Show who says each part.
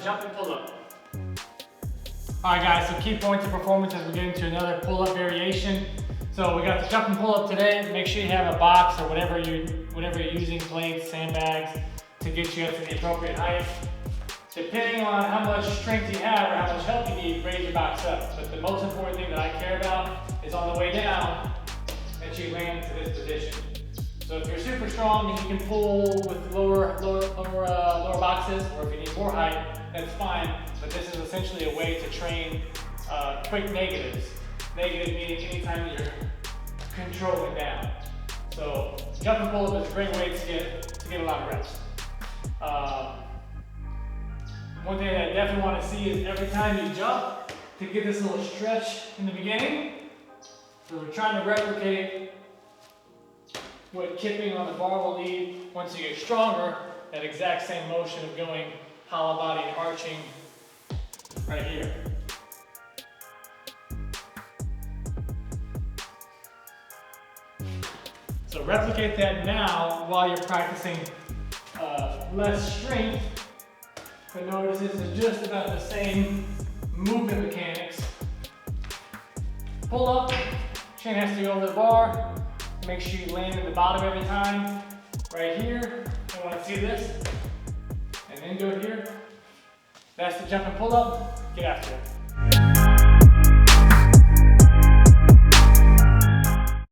Speaker 1: jumping pull-up. Alright guys, so key points of performance as we get into another pull-up variation. So we got the jumping pull-up today. Make sure you have a box or whatever you're using, plates, sandbags, to get you up to the appropriate height. Depending on how much strength you have or how much help you need, raise your box up. But the most important thing that I care about is on the way down that you land to this position. So if you're super strong and you can pull with lower boxes, or if you need more height, that's fine. But this is essentially a way to train quick negatives. Negative meaning anytime you're controlling down. So jumping pull-up is a great way to get a lot of reps. One thing that I definitely want to see is every time you jump, to get this little stretch in the beginning. So we're trying to replicate what kipping on the bar will lead once you get stronger, that exact same motion of going hollow body and arching right here. So replicate that now while you're practicing less strength, but notice this is just about the same movement mechanics. Pull up, chin has to go over the bar. Make sure you land in the bottom every time. Right here, I want to see this. And then go here. That's the jump and pull up. Get after it.